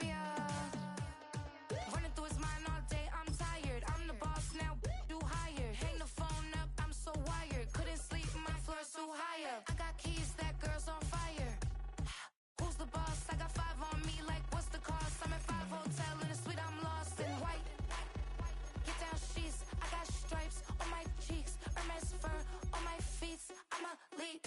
Yeah. Running through his mind all day, I'm tired. I'm the boss now, do higher. Hang the phone up, I'm so wired. Couldn't sleep, my floor's too higher. I got keys, that girl's on fire. Who's the boss? I got 5 on me, like what's the cost? I'm at 5 hotel in a suite, I'm lost in white. Get down sheets, I got stripes on my cheeks. Hermes fur on my feet, I'm a lead.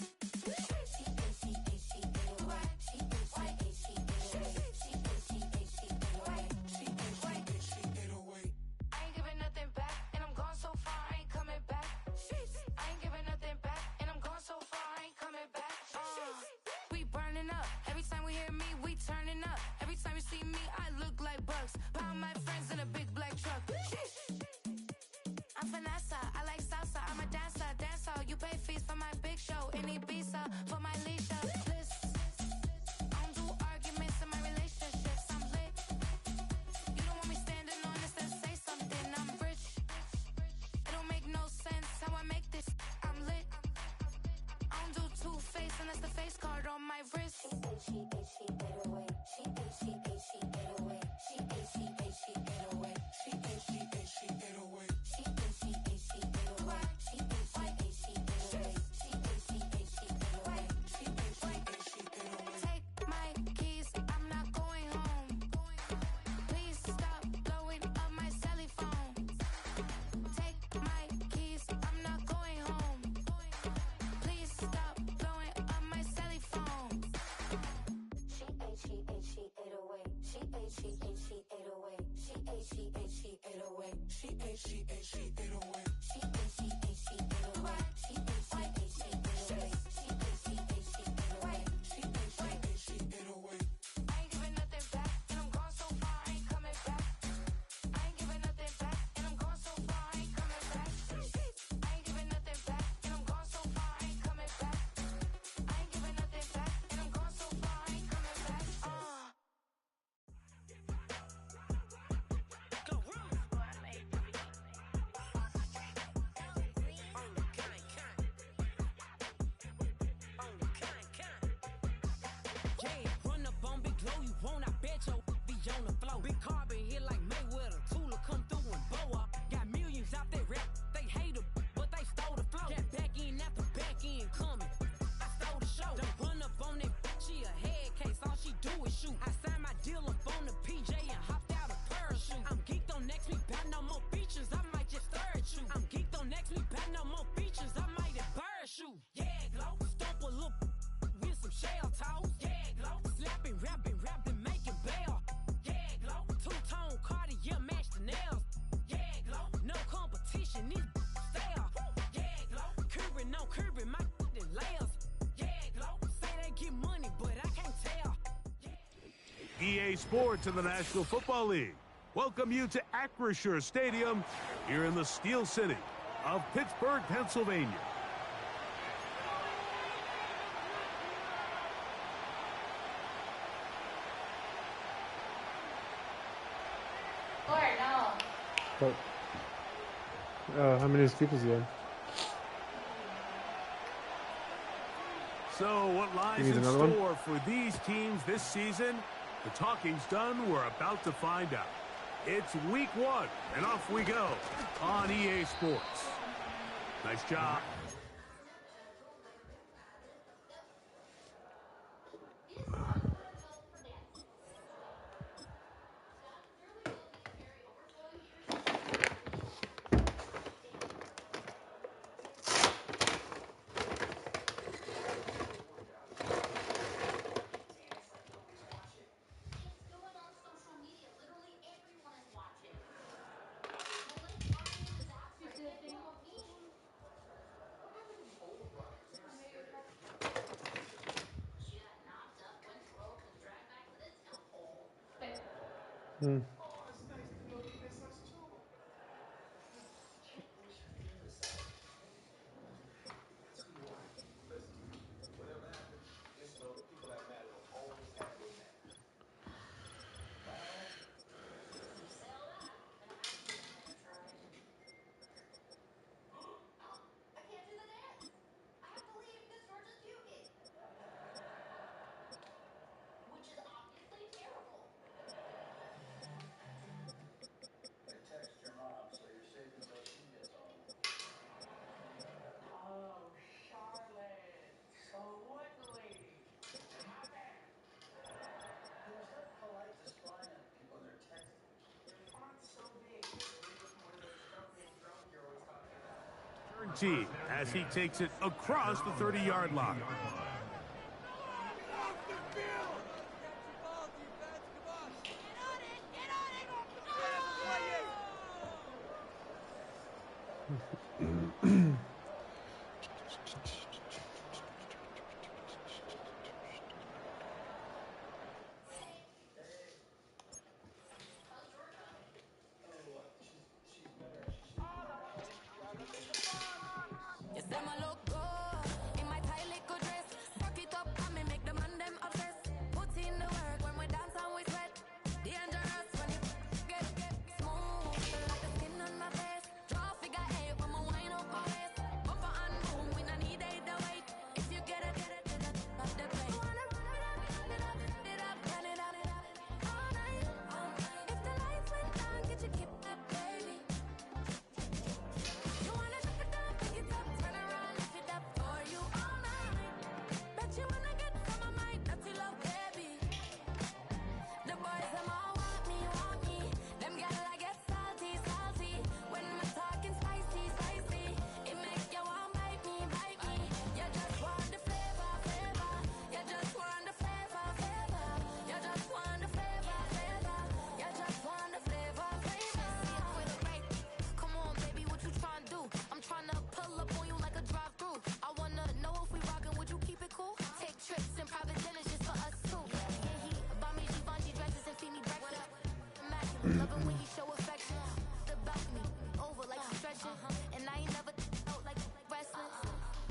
EA Sports and the National Football League welcome you to Acrisure Stadium here in the Steel City of Pittsburgh, Pennsylvania. How many scoopers do you have? So what lies in store for these teams this season? The talking's done. We're about to find out. It's week 1, and off we go on EA Sports. Nice job. team as he takes it across the 30-yard line. Loving when you show affection about me, over like stretching, and I ain't never out like wrestling.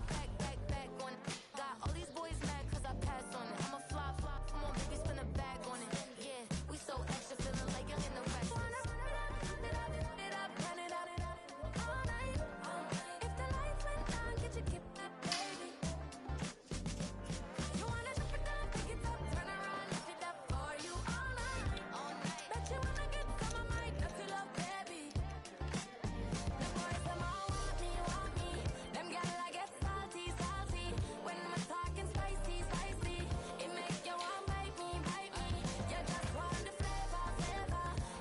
Back on it. Got all these boys mad cause I passed on it. I'm a flop, come on baby, spin a bag on it. Yeah, we so extra, feeling like young in the rest. If the lights went down, get your kip that baby. You wanna drop it down, pick it up, turn around, lift it up for you all night. Bet you wanna get some of my dirty love, baby. The boys, them all want me. Them gal I get salty. When we're talking spicy. It make you want bite me. You just want the flavor.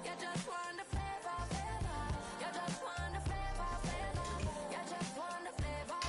You just want the flavor. You just want the flavor. You just want the flavor. I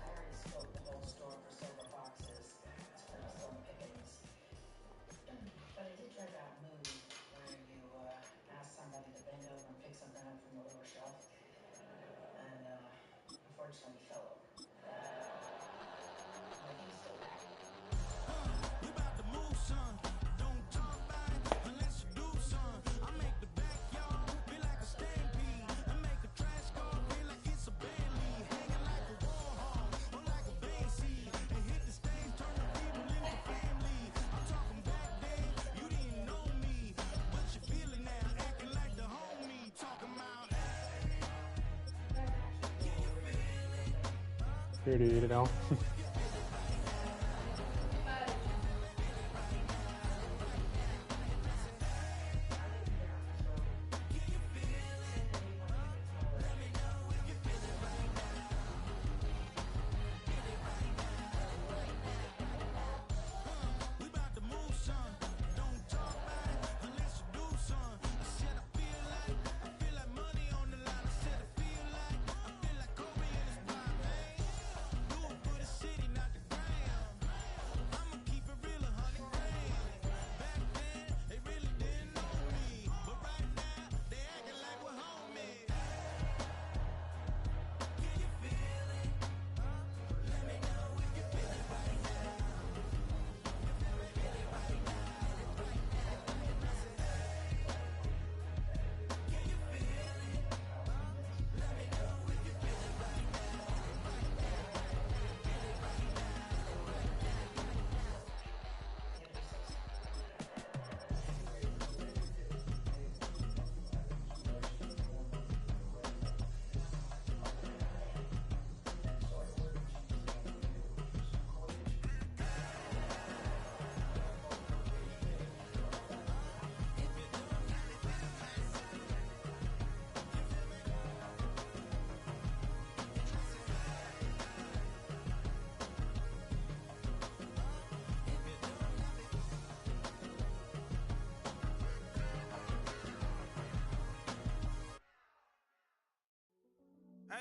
already scoped the whole store for silver foxes. It's for some pickings. But I did try that move where you ask somebody to bend over and pick something up from the lower shelf. And unfortunately he fell over. But he's still back. We about to move, son. Don't talk about it unless you do, son. I make the backyard feel like a stampede. I make a trash car feel like it's a band lead. Hanging like a war hog or like a band seed. And hit the stage, turn the people into family. I'm talking back then, you didn't know me. But you feel it now, acting like the homie. Talking about, Here to eat it all. we about to move, son. Don't talk about it unless you do, son. I said I feel like money on the line. I said I feel like Kobe in his prime, man. Do it for the city.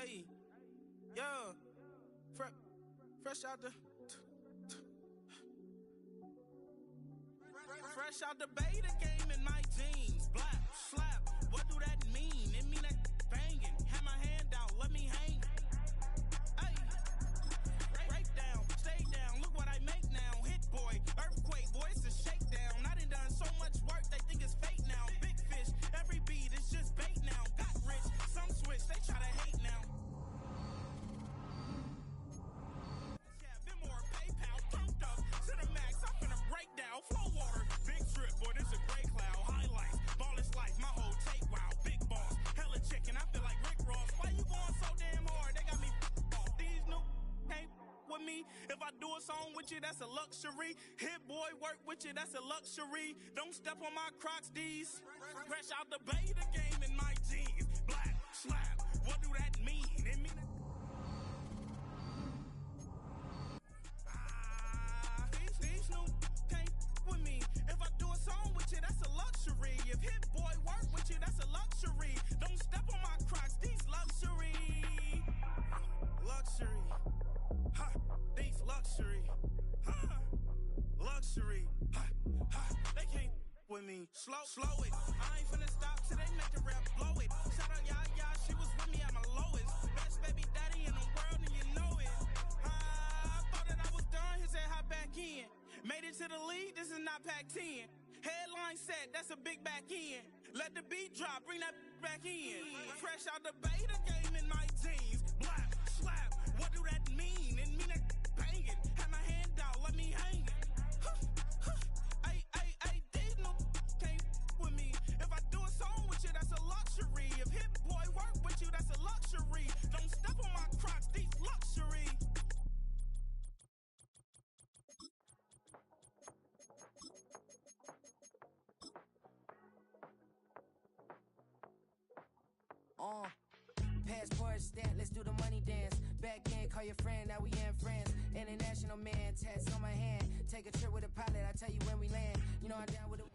Hey, yeah, fresh out the fresh out the beta game in my jeans. Black slap, what do that mean? It mean that banging. Have my hand out, let me hang. Hey, break down, stay down. Look what I make now. Hit boy, earthquake, boy, it's a shakedown. I done so much work, they think it's fake now. Big fish, every beat is just bait now. Got rich, some switch, they try to hate now. Yeah, been more PayPal, pumped up. Cinemax, I'm finna break down. Flow water, big trip, boy, this a gray cloud. Highlights, ball is life, my whole take, wow. Big boss, hella chicken, I feel like Rick Ross. Why you going so damn hard? They got me off. These new can't with me. If I do a song with you, that's a luxury. Hit boy, work with you, that's a luxury. Don't step on my Crocs, D's. Fresh out the beta game in my jeans. Black slap, what do that mean? It mean these new can't with me. If I do a song with you, that's a luxury. If Hit Boy work with you, that's a luxury. Don't step on my Crocs, these luxury. Luxury. Ha, these luxury. Ha, luxury. Ha, ha, they can't with me. Slow it. I ain't finna stop till they make the rap blow it. Shout out Yaya, she was with me at my lowest. Best baby daddy in the world and you know it. I thought that I was done, he said hop back in. Made it to the league, this is not Pac-10. Headline set, that's a big back end. Let the beat drop, bring that back in. Fresh out the beta game in my jeans. Black slap, what do that mean? It mean that banging. Have my hand out, let me hang it. Ay, these no can't with me. If I do a song with you, that's a luxury. If Hit Boy work with you, that's a luxury. Don't step on my Crocs, these luxury. Passport stamp, let's do the money dance. Back in, call your friend, now we in France. International man, tats on my hand. Take a trip with a pilot, I tell you when we land. You know I'm down with it.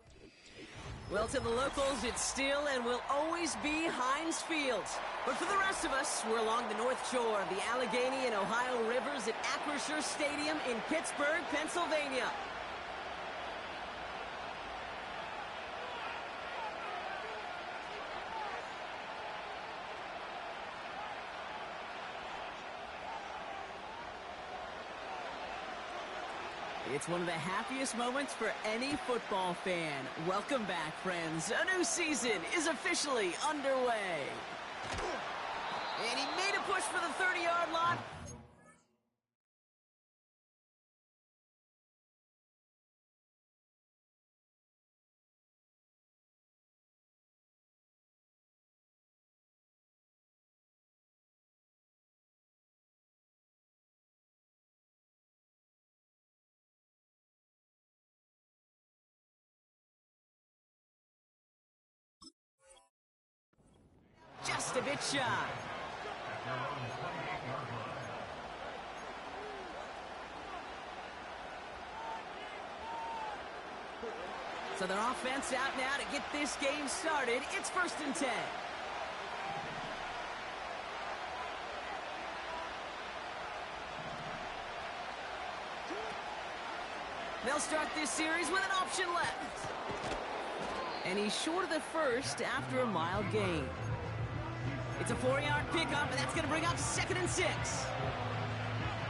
Well, to the locals, it's still and will always be Heinz Field. But for the rest of us, we're along the north shore of the Allegheny and Ohio rivers at Acrisure Stadium in Pittsburgh, Pennsylvania. It's one of the happiest moments for any football fan. Welcome back, friends. A new season is officially underway. And he made a push for the 30-yard line. Just a bit shy. So their offense out now to get this game started. It's 1st and 10. They'll start this series with an option left. And he's short of the first after a mild gain. It's a 4-yard pickup, and that's going to bring up 2nd and 6.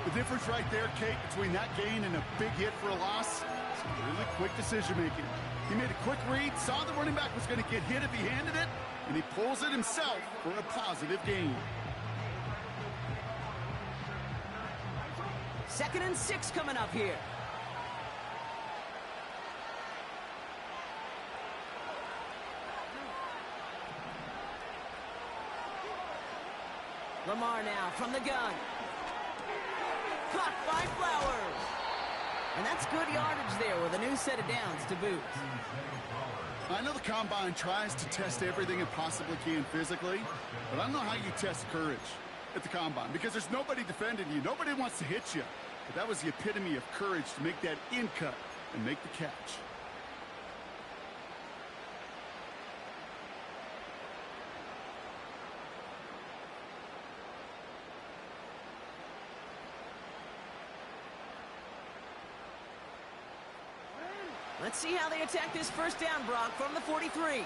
The difference right there, Kate, between that gain and a big hit for a loss is really quick decision-making. He made a quick read, saw the running back was going to get hit if he handed it, and he pulls it himself for a positive gain. 2nd and 6 coming up here. Lamar now from the gun. Caught by Flowers. And that's good yardage there with a new set of downs to boot. I know the Combine tries to test everything it possibly can physically, but I don't know how you test courage at the Combine because there's nobody defending you. Nobody wants to hit you. But that was the epitome of courage to make that in cut and make the catch. Let's see how they attack this first down, Brock, from the 43.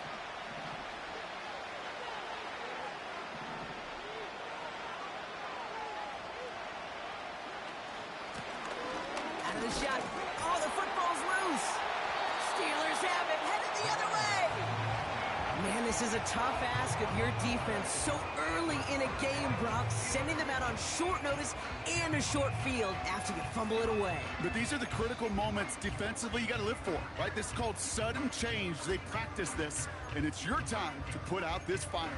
Out of the shot. Oh, the football's loose. Steelers have it, headed the other way. Man, this is a tough ask of your defense so early in a game, Brock, sending them out on short notice and a short field after you fumble it away. But these are the critical moments defensively you got to live for, right? This is called sudden change. They practice this, and it's your time to put out this fire.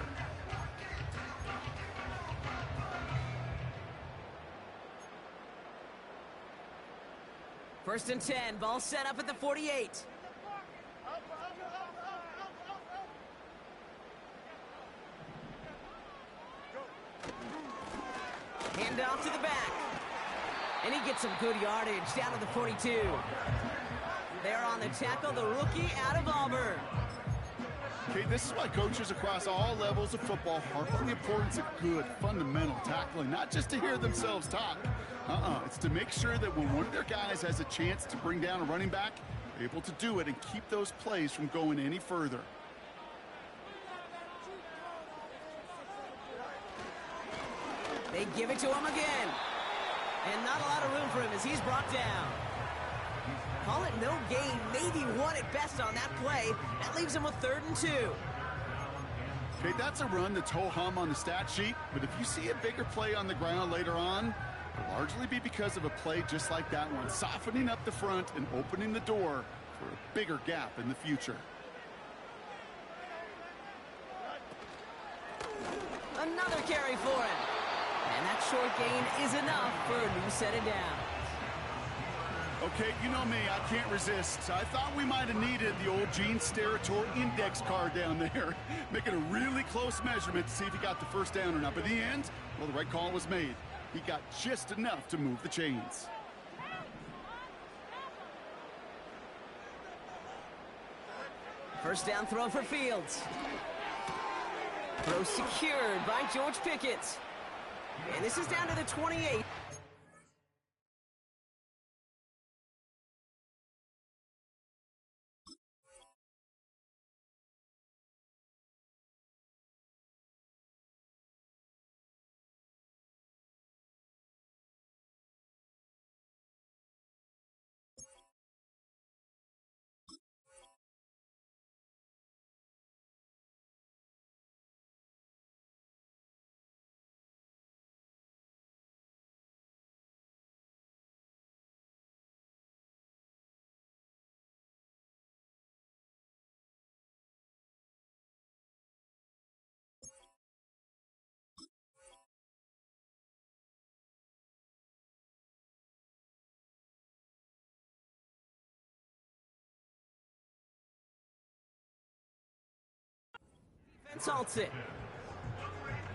First and 10, ball set up at the 48. Hand off to the back. And he gets some good yardage down to the 42. There on the tackle, the rookie out of Auburn. Okay, this is why coaches across all levels of football harp on the importance of good, fundamental tackling, not just to hear themselves talk. It's to make sure that when one of their guys has a chance to bring down a running back, they're able to do it and keep those plays from going any further. They give it to him again. And not a lot of room for him as he's brought down. Call it no gain, maybe one at best on that play. That leaves him with 3rd and 2. Okay, that's a run that's ho-hum on the stat sheet, but if you see a bigger play on the ground later on, it'll largely be because of a play just like that one, softening up the front and opening the door for a bigger gap in the future. Another carry for him. And that short gain is enough for a new set of downs. Okay, you know me, I can't resist. I thought we might have needed the old Gene Steratore index card down there, making a really close measurement to see if he got the first down or not. But in the end, well, the right call was made. He got just enough to move the chains. First down throw for Fields. Throw secured by George Pickett. And this is down to the 28. Defense halts it.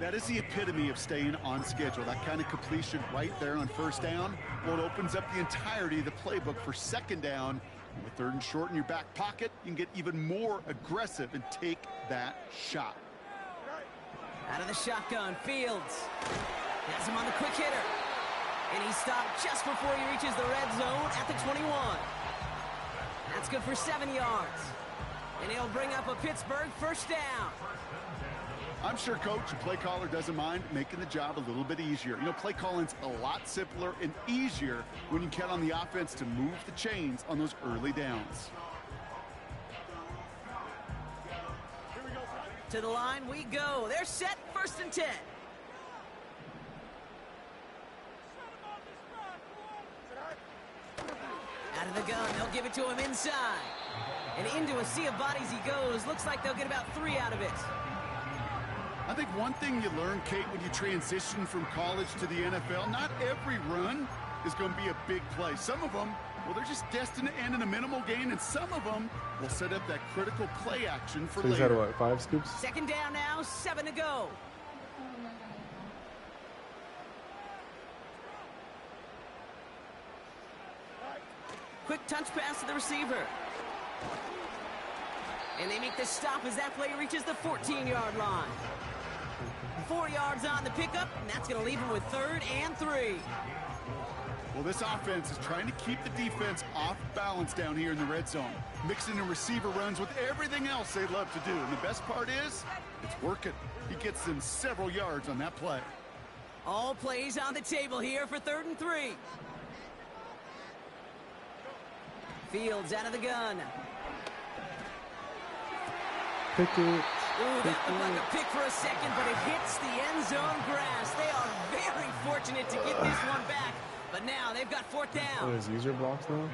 That is the epitome of staying on schedule. That kind of completion right there on first down. Well, it opens up the entirety of the playbook for second down. And with 3rd and short in your back pocket, you can get even more aggressive and take that shot. Out of the shotgun, Fields. Has him on the quick hitter. And he stopped just before he reaches the red zone at the 21. That's good for 7 yards. And he'll bring up a Pittsburgh first down. I'm sure coach and play caller doesn't mind making the job a little bit easier. You know, play calling's a lot simpler and easier when you count on the offense to move the chains on those early downs. To the line we go. They're set, 1st and 10. Out of the gun, they'll give it to him inside. And into a sea of bodies he goes. Looks like they'll get about 3 out of it. I think one thing you learn, Kate, when you transition from college to the NFL, not every run is going to be a big play. Some of them, well, they're just destined to end in a minimal gain, and some of them will set up that critical play action for So he's later. had, what, 5 scoops? Second down now, 7 to go. Quick touch pass to the receiver. And they make the stop as that play reaches the 14-yard line. 4 yards on the pickup, and that's going to leave him with 3rd and 3. Well, this offense is trying to keep the defense off balance down here in the red zone, mixing in receiver runs with everything else they love to do. And the best part is, it's working. He gets them several yards on that play. All plays on the table here for 3rd and 3. Fields out of the gun. Pick it. Ooh, that looked like a pick for a second, but it hits the end zone grass. They are very fortunate to get this one back, but now they've got 4th Oh, down. there's user blocks now?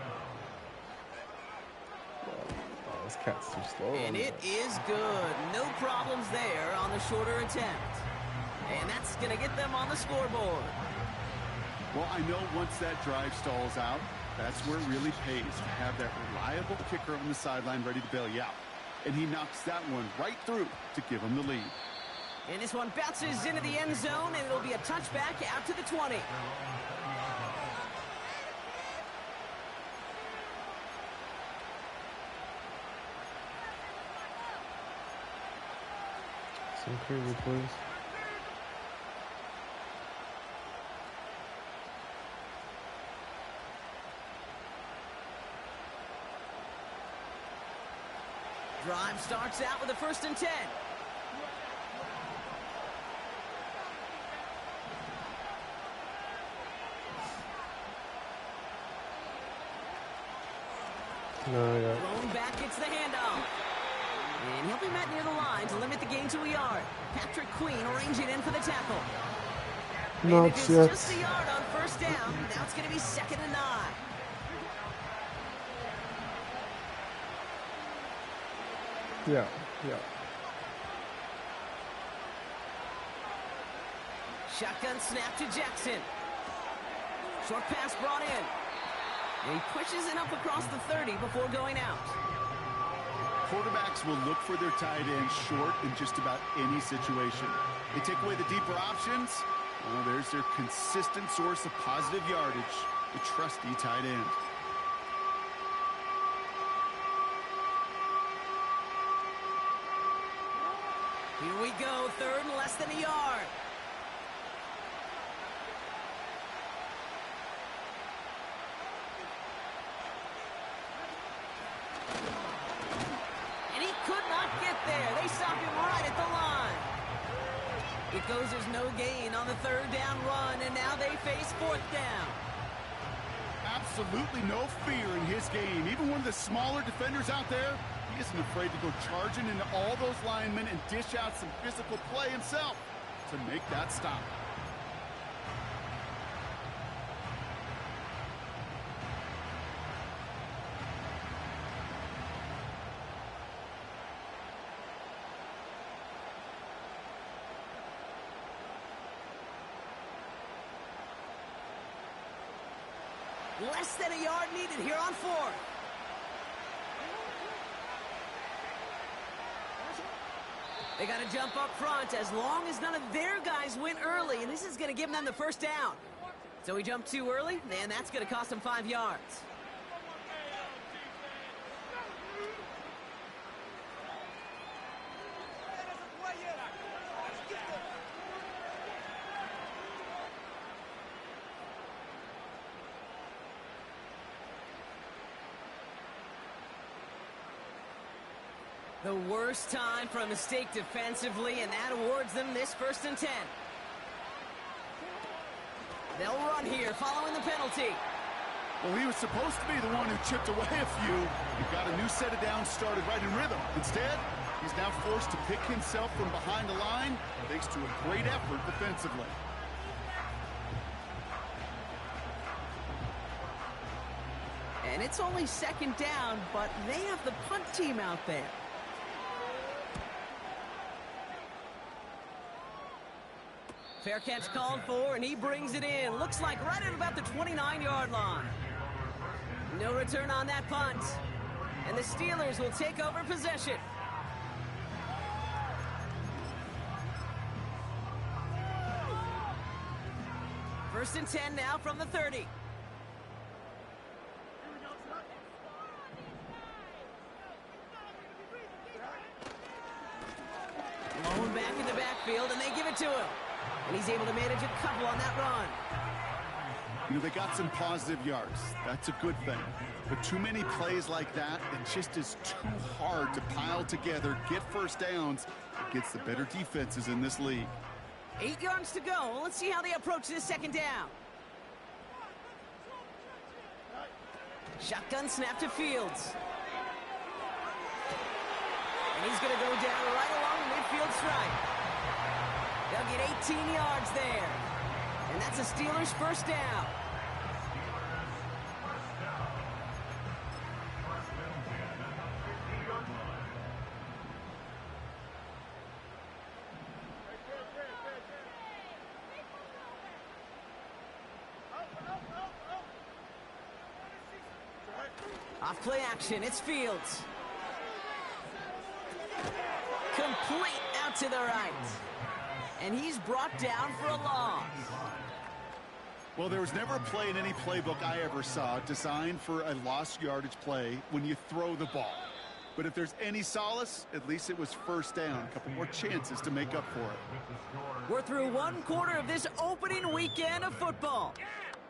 Oh, this cat's too slow. And it is good. No problems there on the shorter attempt. And that's going to get them on the scoreboard. Well, I know once that drive stalls out, that's where it really pays to have that reliable kicker on the sideline ready to bail you out. And he knocks that one right through to give him the lead. And this one bounces into the end zone, and it'll be a touchback out to the 20. Some crazy plays. Drive starts out with a 1st and 10. No, yeah. Thrown back, gets the handoff. And he'll be met near the line to limit the gain to a yard. Patrick Queen arranging in for the tackle. Not Manages yet. just a yard on 1st down. Now it's going to be 2nd and 9. Yeah, yeah. Shotgun snap to Jackson. Short pass brought in. And he pushes it up across the 30 before going out. Quarterbacks will look for their tight end short in just about any situation. They take away the deeper options. Well, there's their consistent source of positive yardage, the trusty tight end. Here we go, 3rd and less than a yard. And he could not get there. They stop him right at the line. It goes, there's no gain on the 3rd down run, and now they face 4th down. Absolutely no fear in his game. Even one of the smaller defenders out there, he isn't afraid to go charging into all those linemen and dish out some physical play himself to make that stop. Less than a yard needed here on 4th. They got to jump up front as long as none of their guys win early, and this is going to give them the 1st down. So he jumped too early, and that's going to cost him 5 yards. The worst time for a mistake defensively, and that awards them this 1st and 10. They'll run here following the penalty. Well, he was supposed to be the one who chipped away a few. He got a new set of downs started right in rhythm. Instead, he's now forced to pick himself from behind the line thanks to a great effort defensively. And it's only 2nd down, but they have the punt team out there. Fair catch called for, and he brings it in. Looks like right at about the 29-yard line. No return on that punt. And the Steelers will take over possession. First and 10 now from the 30. Blown back in the backfield, and they give it to him. And he's able to manage a couple on that run. You know, they got some positive yards. That's a good thing. But too many plays like that, it just is too hard to pile together, get first downs against the better defenses in this league. 8 yards to go. Let's see how they approach this second down. Shotgun snap to Fields. And he's going to go down right along the midfield stripe. They'll get 18 yards there. And that's a Steelers first down. Off play action, it's Fields. Complete out to the right. And he's brought down for a loss. Well, there was never a play in any playbook I ever saw designed for a lost yardage play when you throw the ball. But if there's any solace, at least it was first down. A couple more chances to make up for it. We're through one quarter of this opening weekend of football.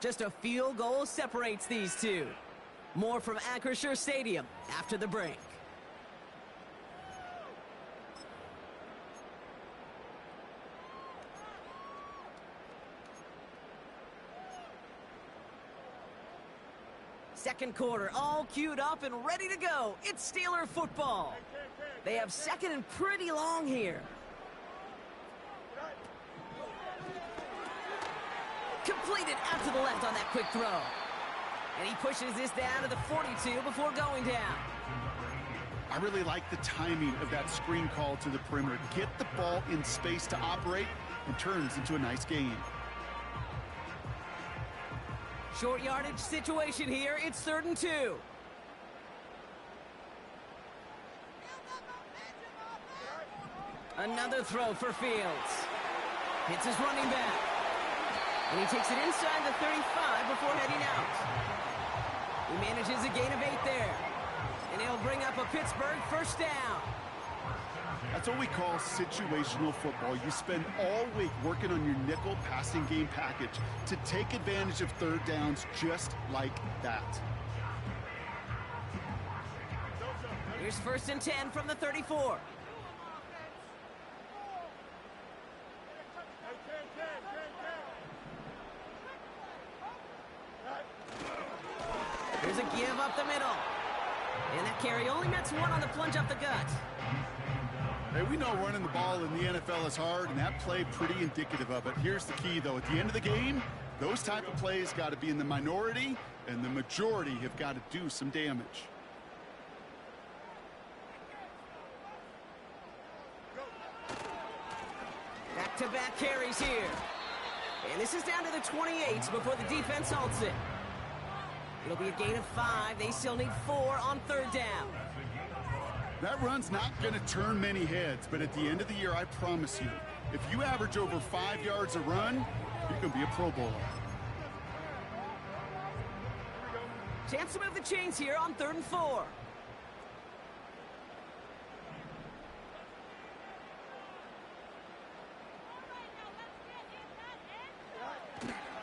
Just a field goal separates these two. More from Acrisure Stadium after the break. Second quarter, all queued up and ready to go. It's Steeler football. They have second and pretty long here. Completed out to the left on that quick throw. And he pushes this down to the 42 before going down. I really like the timing of that screen call to the perimeter. Get the ball in space to operate and turns into a nice gain. Short yardage situation here. It's 3rd and 2. Another throw for Fields. Hits his running back. And he takes it inside the 35 before heading out. He manages a gain of 8 there. And he'll bring up a Pittsburgh first down. That's what we call situational football. You spend all week working on your nickel passing game package to take advantage of third downs just like that. Here's 1st and 10 from the 34. Here's a give up the middle. And that carry only nets 1 on the plunge up the gut. Hey, we know running the ball in the NFL is hard, and that play pretty indicative of it. Here's the key, though. At the end of the game, those type of plays got to be in the minority, and the majority have got to do some damage. Back-to-back carries here. And this is down to the 28 before the defense halts it. It'll be a gain of 5. They still need 4 on 3rd down. That run's not going to turn many heads, but at the end of the year, I promise you, if you average over 5 yards a run, you're going to be a Pro Bowler. Chance to move the chains here on 3rd and 4.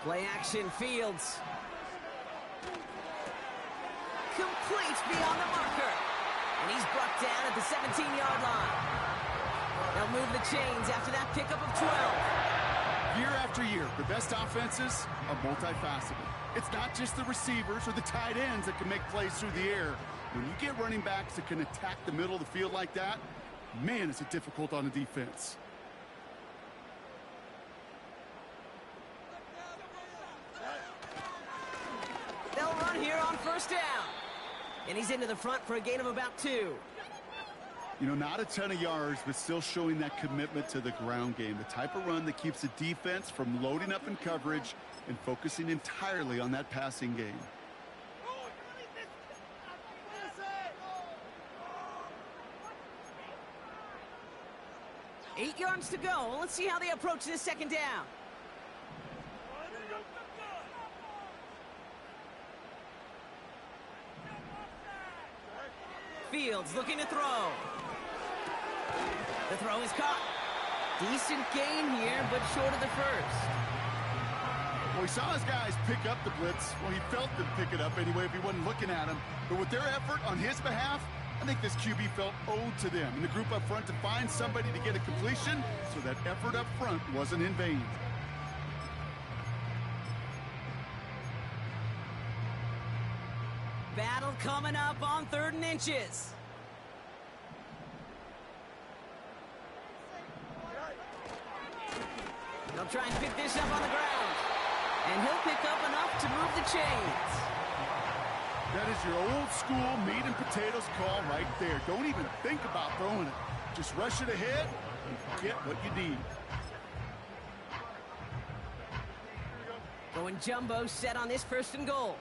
Play action, Fields. Complete beyond the marker. And he's brought down at the 17-yard line. They'll move the chains after that pickup of 12. Year after year, the best offenses are multifaceted. It's not just the receivers or the tight ends that can make plays through the air. When you get running backs that can attack the middle of the field like that, man, is it difficult on the defense. They'll run here on 1st down. And he's into the front for a gain of about 2. You know, not a ton of yards, but still showing that commitment to the ground game. The type of run that keeps the defense from loading up in coverage and focusing entirely on that passing game. Eight yards to go. Let's see how they approach this second down. Fields looking to throw. The throw is caught. Decent gain here, but short of the first. Well, he saw his guys pick up the blitz. Well, he felt them pick it up anyway if he wasn't looking at him. But with their effort on his behalf, I think this QB felt owed to them and the group up front to find somebody to get a completion, so that effort up front wasn't in vain. Battle coming up on 3rd and inches. They'll try and pick this up on the ground. And he'll pick up enough to move the chains. That is your old school meat and potatoes call right there. Don't even think about throwing it. Just rush it ahead and get what you need. Going jumbo set on this 1st and goal.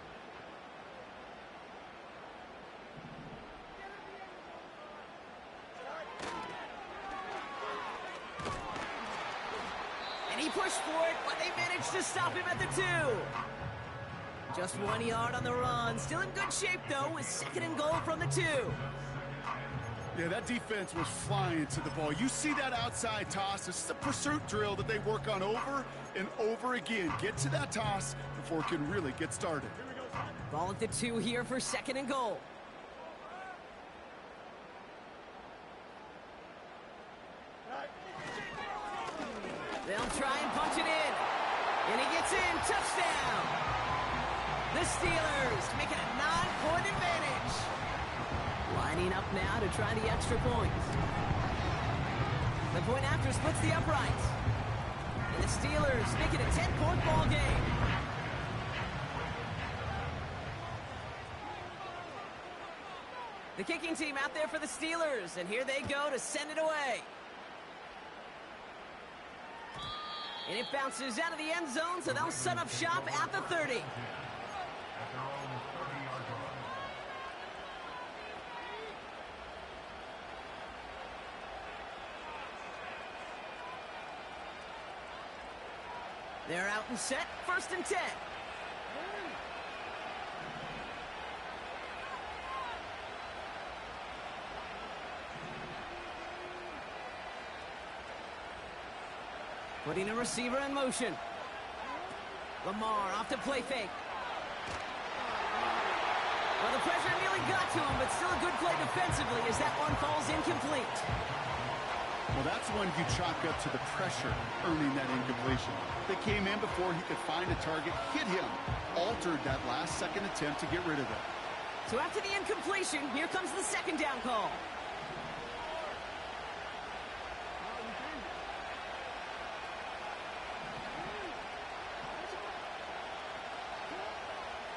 And he pushed for it, but they managed to stop him at the 2. Just 1 yard on the run. Still in good shape, though, with 2nd and goal from the 2. Yeah, that defense was flying to the ball. You see that outside toss. This is a pursuit drill that they work on over and over again. Get to that toss before it can really get started. Ball at the 2 here for 2nd and goal. They'll try and punch it in. And he gets in. Touchdown. The Steelers make it a 9-point advantage. Lining up now to try the extra point. The point after splits the uprights. And the Steelers make it a 10-point ball game. The kicking team out there for the Steelers. And here they go to send it away. And it bounces out of the end zone, so they'll set up shop at the 30. They're out and set, 1st and 10. Putting a receiver in motion. Lamar off to play fake. Well, the pressure nearly got to him, but still a good play defensively as that one falls incomplete. Well, that's one you chalk up to the pressure earning that incompletion. They came in before he could find a target, hit him, altered that last-second attempt to get rid of it. So after the incompletion, here comes the 2nd down call.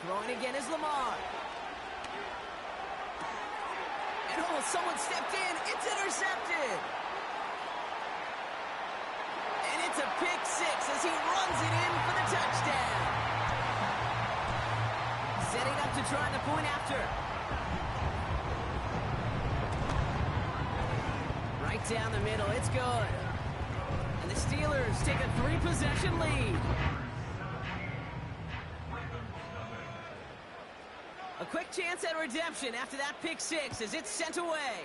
Throwing again is Lamar. And oh, someone stepped in. It's intercepted. And it's a pick 6 as he runs it in for the touchdown. Setting up to try the point after. Right down the middle. It's good. And the Steelers take a 3-possession lead. A quick chance at redemption after that pick 6 as it's sent away.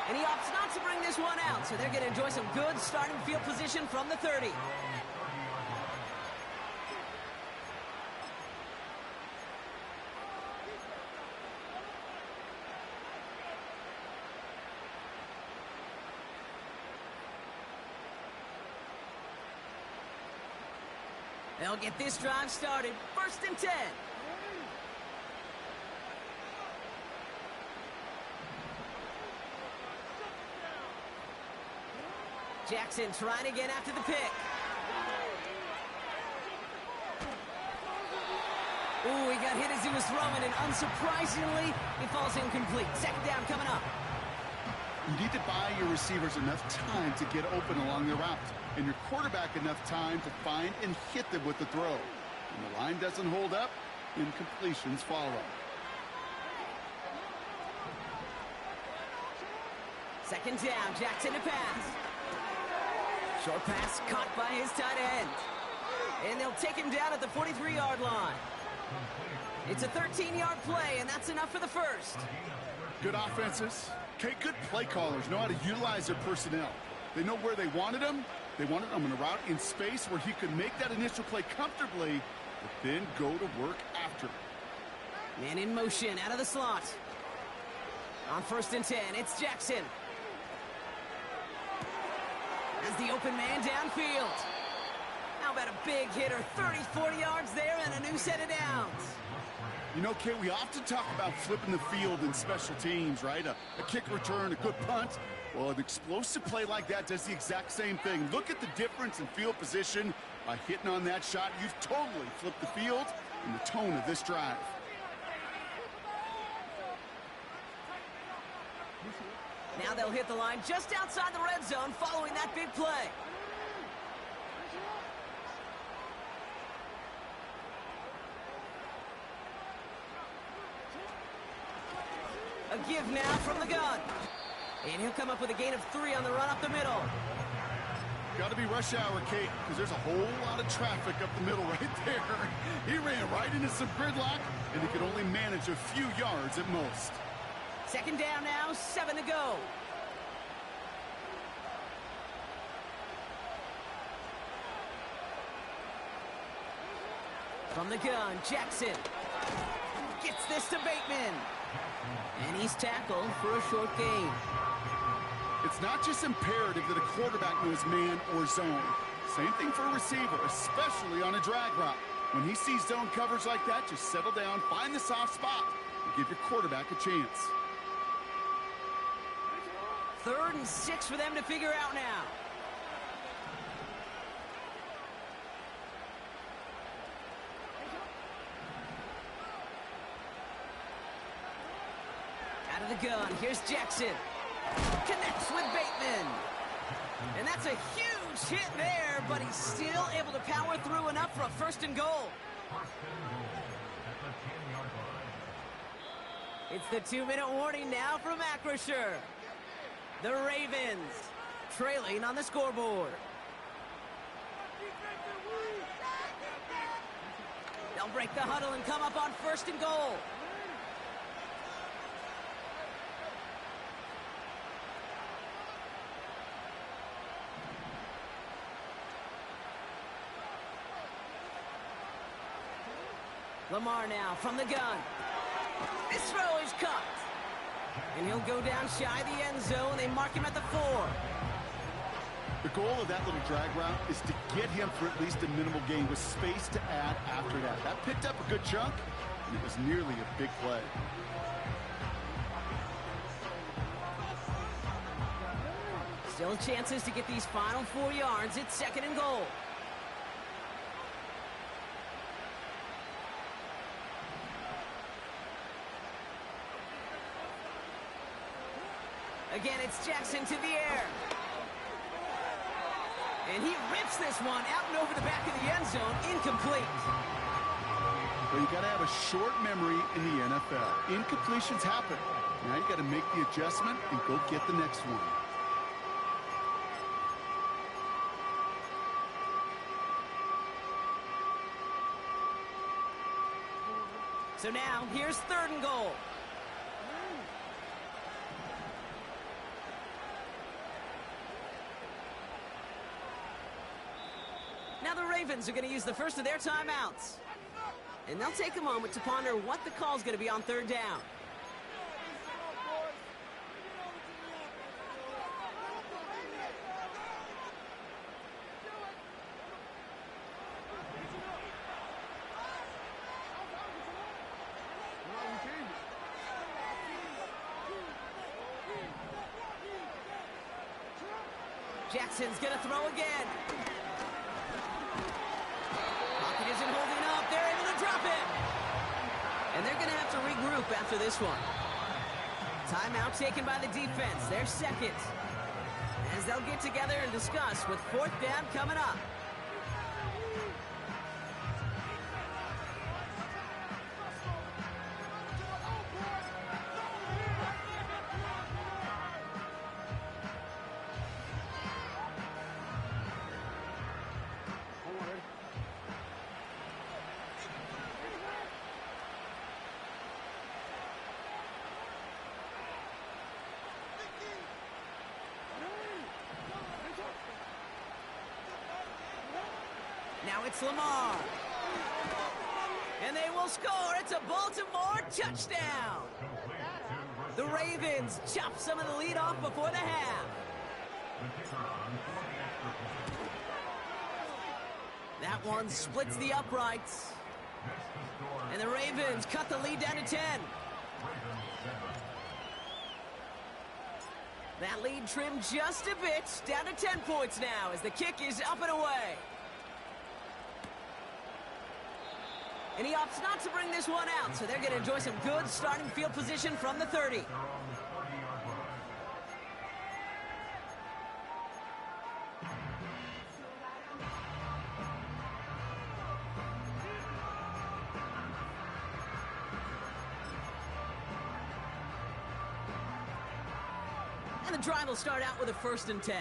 And he opts not to bring this one out, so they're going to enjoy some good starting field position from the 30. They'll get this drive started. 1st and 10. Jackson trying again after the pick. Ooh, he got hit as he was throwing, and unsurprisingly, he falls incomplete. 2nd down coming up. You need to buy your receivers enough time to get open along the route, and your quarterback enough time to find and hit them with the throw. When the line doesn't hold up, incompletions follow. 2nd down, Jackson to pass. Short pass caught by his tight end. And they'll take him down at the 43-yard line. It's a 13-yard play, and that's enough for the 1st. Good offenses. Okay, good play callers know how to utilize their personnel. They know where they wanted them, They wanted him on a route in space where he could make that initial play comfortably, but then go to work after. Man in motion, out of the slot. On 1st and 10, it's Jackson. As the open man downfield. How about a big hitter, 30, 40 yards there and a new set of downs. You know, Kate, we often talk about flipping the field in special teams, right? A kick return, a good punt. Well, an explosive play like that does the exact same thing. Look at the difference in field position. By hitting on that shot, you've totally flipped the field and the tone of this drive. Now they'll hit the line just outside the red zone following that big play. A give now from the gun. And he'll come up with a gain of 3 on the run up the middle. Got to be rush hour, Kate, because there's a whole lot of traffic up the middle right there. He ran right into some gridlock, and he could only manage a few yards at most. 2nd down now, 7 to go. From the gun, Jackson gets this to Bateman. And he's tackled for a short gain. It's not just imperative that a quarterback knows man or zone. Same thing for a receiver, especially on a drag route. When he sees zone coverage like that, just settle down, find the soft spot, and give your quarterback a chance. 3rd and 6 for them to figure out now. Out of the gun, here's Jackson. Connects with Bateman. And that's a huge hit there, but he's still able to power through enough for a 1st and goal. It's the 2-minute warning now from Acrisure. The Ravens trailing on the scoreboard. They'll break the huddle and come up on 1st and goal. Lamar now from the gun. This throw is caught. And he'll go down shy of the end zone. They mark him at the 4. The goal of that little drag route is to get him for at least a minimal gain with space to add after that. That picked up a good chunk, and it was nearly a big play. Still chances to get these final 4 yards. It's 2nd and goal. Again, it's Jackson to the air. And he rips this one out and over the back of the end zone. Incomplete. Well, you got to have a short memory in the NFL. Incompletions happen. Now you got to make the adjustment and go get the next one. So now, here's 3rd and goal. Now the Ravens are going to use the first of their timeouts. And they'll take a moment to ponder what the call is going to be on 3rd down. Jackson's going to throw again. Pocket isn't holding up. They're able to drop it. And they're going to have to regroup after this one. Timeout taken by the defense. Their 2nd. As they'll get together and discuss with 4th down coming up. Now it's Lamar. And they will score. It's a Baltimore touchdown. The Ravens chop some of the lead off before the half. That one splits the uprights. And the Ravens cut the lead down to 10. That lead trimmed just a bit, down to 10 points now as the kick is up and away. And he opts not to bring this one out, so they're going to enjoy some good starting field position from the 30. And the drive will start out with a 1st and 10.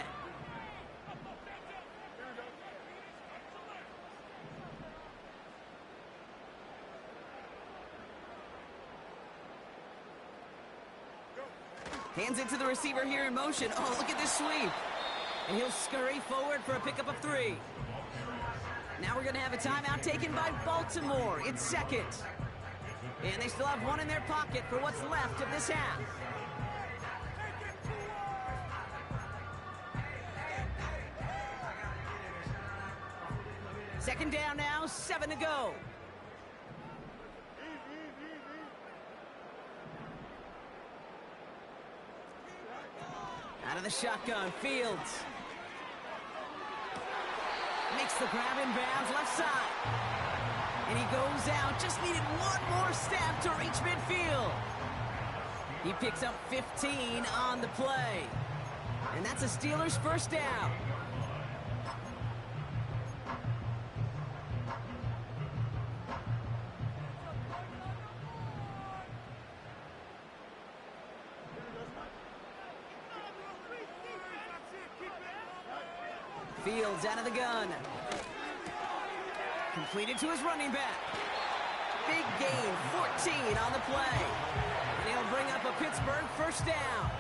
Hands it to the receiver here in motion. Oh, look at this sweep. And he'll scurry forward for a pickup of 3. Now we're going to have a timeout taken by Baltimore. It's 2nd. And they still have 1 in their pocket for what's left of this half. Second down now, 7 to go. Out of the shotgun, Fields. Makes the grab in bounds, left side. And he goes out, just needed one more step to reach midfield. He picks up 15 on the play. And that's a Steelers 1st down. Fields out of the gun. Completed to his running back. Big gain, 14 on the play. And he'll bring up a Pittsburgh 1st down.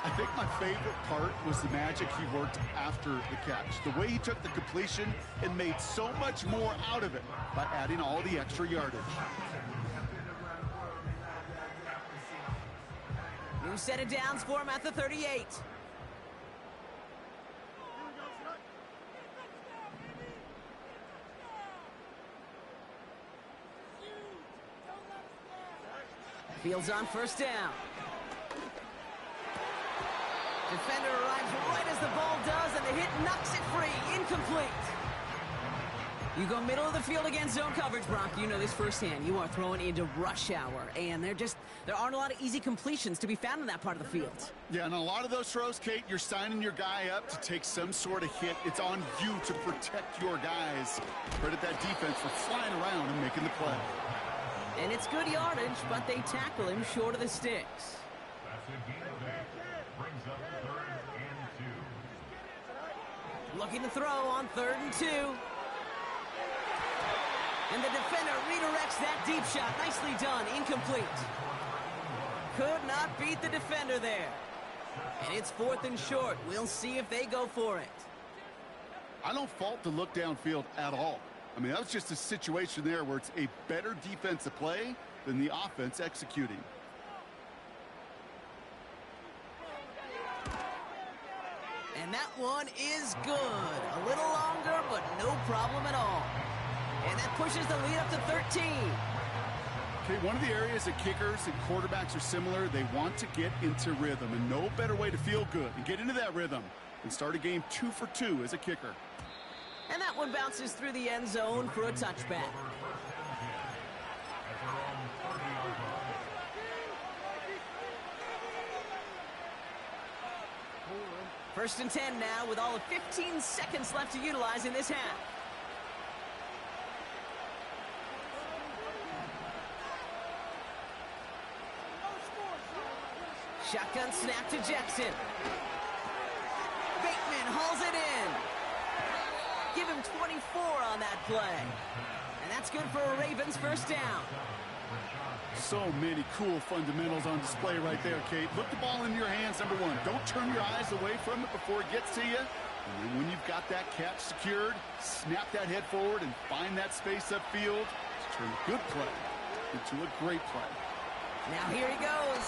I think my favorite part was the magic he worked after the catch. The way he took the completion and made so much more out of it by adding all the extra yardage. New set of downs for him at the 38. Fields on 1st down. Defender arrives right as the ball does, and the hit knocks it free. Incomplete. You go middle of the field against zone coverage, Brock. You know this firsthand. You are throwing into rush hour, and there aren't a lot of easy completions to be found in that part of the field. Yeah, and a lot of those throws, Kate, you're signing your guy up to take some sort of hit. It's on you to protect your guys. Credit that defense for flying around and making the play. And it's good yardage, but they tackle him short of the sticks. Looking to throw on 3rd and 2. And the defender redirects that deep shot. Nicely done. Incomplete. Could not beat the defender there. And it's 4th and short. We'll see if they go for it. I don't fault the look downfield at all. I mean, that was just a situation there where it's a better defensive play than the offense executing. And that one is good. A little longer, but no problem at all. And that pushes the lead up to 13. Okay, one of the areas that kickers and quarterbacks are similar, they want to get into rhythm, and no better way to feel good and get into that rhythm than start a game 2 for 2 as a kicker. And that one bounces through the end zone for a touchback. First and 10 now with all of 15 seconds left to utilize in this half. Shotgun snap to Jackson. Bateman hauls it in. Give him 24 on that play. And that's good for a Ravens 1st down. So many cool fundamentals on display right there, Kate. Look the ball in your hands, number one. Don't turn your eyes away from it before it gets to you. And then when you've got that catch secured, snap that head forward and find that space upfield to turn a good play into a great play. Now here he goes.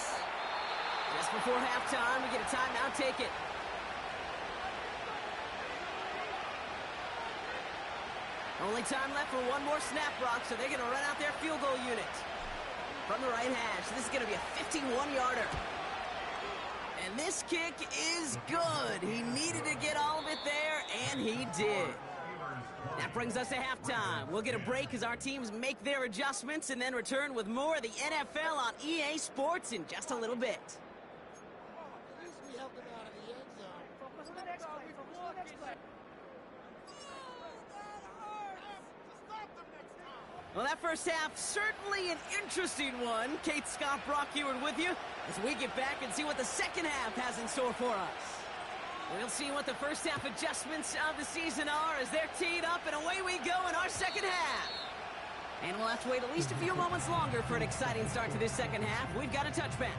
Just before halftime, we get a timeout, take it. Only time left for one more snap, Brock, so they're going to run out their field goal unit. From the right hash, this is going to be a 51-yarder. And this kick is good. He needed to get all of it there, and he did. That brings us to halftime. We'll get a break as our teams make their adjustments and then return with more of the NFL on EA Sports in just a little bit. Well, that first half, certainly an interesting one. Kate Scott, Brock Eward with you as we get back and see what the second half has in store for us. We'll see what the first half adjustments of the season are as they're teed up, and away we go in our second half. And we'll have to wait at least a few moments longer for an exciting start to this second half. We've got a touchback.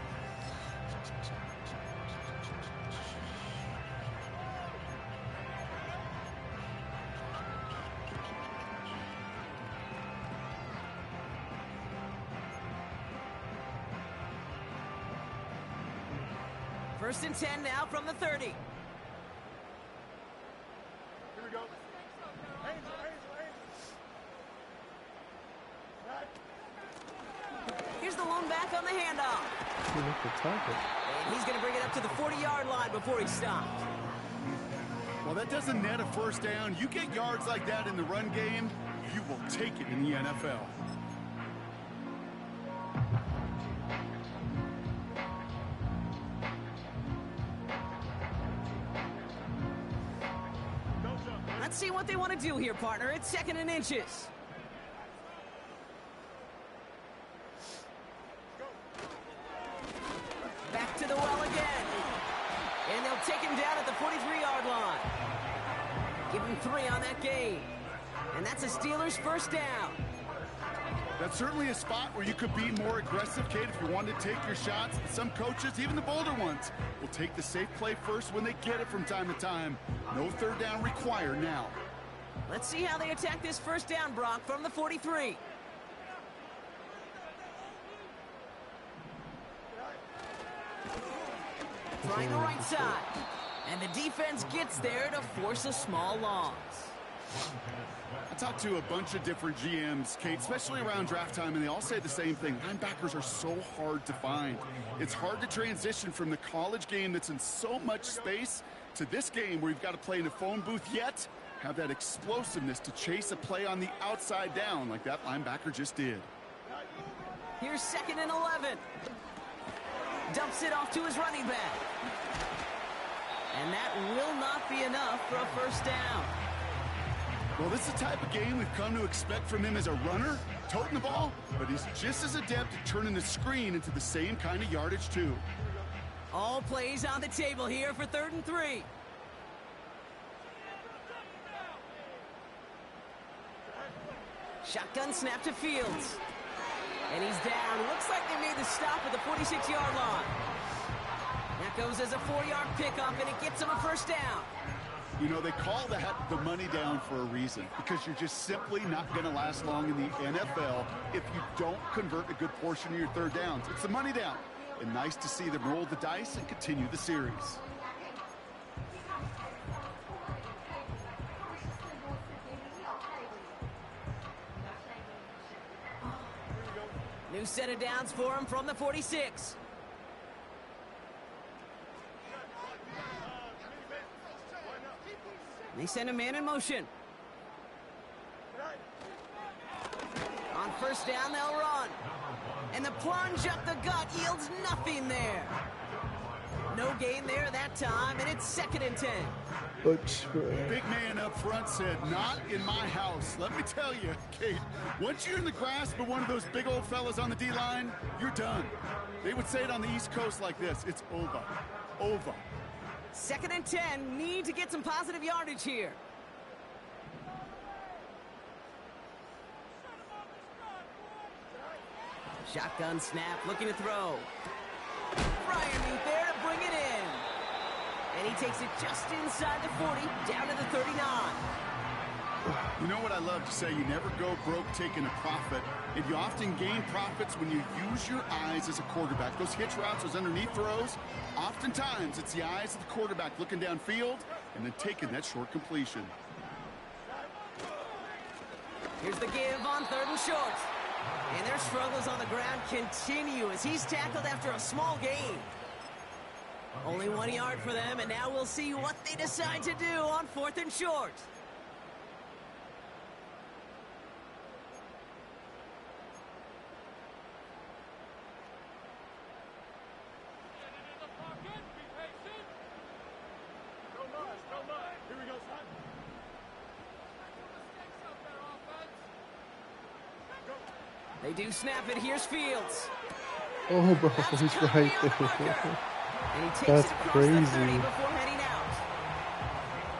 First and 10 now from the 30. Here we go. Here's the lone back on the handoff. He looked the target. And he's going to bring it up to the 40-yard line before he stopped. Well, that doesn't net a first down. You get yards like that in the run game, you will take it in the NFL. Let's see what they want to do here, partner. It's 2nd and inches. Back to the well again. And they'll take him down at the 43-yard line. Give him 3 on that gain. And that's a Steelers first down. That's certainly a spot where you could be more aggressive, Kate, if you wanted to take your shots. But some coaches, even the bolder ones, will take the safe play first when they get it from time to time. No third down required now. Let's see how they attack this first down, Brock, from the 43. Trying the right side. And the defense gets there to force a small loss. I talked to a bunch of different GMs, Kate, especially around draft time, and they all say the same thing. Linebackers are so hard to find. It's hard to transition from the college game that's in so much space to this game where you've got to play in a phone booth, yet have that explosiveness to chase a play on the outside down like that linebacker just did. Here's 2nd and 11. Dumps it off to his running back. And that will not be enough for a first down. Well, this is the type of game we've come to expect from him as a runner, toting the ball, but he's just as adept at turning the screen into the same kind of yardage, too. All plays on the table here for 3rd and 3. Shotgun snap to Fields. And he's down. Looks like they made the stop at the 46-yard line. That goes as a 4-yard pickup, and it gets him a first down. You know, they call that the money down for a reason, because you're just simply not going to last long in the NFL if you don't convert a good portion of your third downs. It's the money down. And nice to see them roll the dice and continue the series. New set of downs for him from the 46. They send a man in motion. On first down, they'll run. And the plunge up the gut yields nothing there. No gain there that time, and it's 2nd and 10. Big man up front said, not in my house. Let me tell you, Kate, once you're in the grasp of one of those big old fellas on the D-line, you're done. They would say it on the East Coast like this, it's over. Over. 2nd and 10, need to get some positive yardage here. Shotgun snap, looking to throw. Freiermuth there to bring it in. And he takes it just inside the 40, down to the 39. You know what I love to say? You never go broke taking a profit, and you often gain profits when you use your eyes as a quarterback. Those hitch routes, those underneath throws, oftentimes it's the eyes of the quarterback looking downfield and then taking that short completion. Here's the give on 3rd and short. And their struggles on the ground continue as he's tackled after a small gain. Only 1 yard for them, and now we'll see what they decide to do on 4th and short. They do snap it. Here's Fields. Oh, bro, he's right there. And he takes That's it across crazy. the 30 before heading out.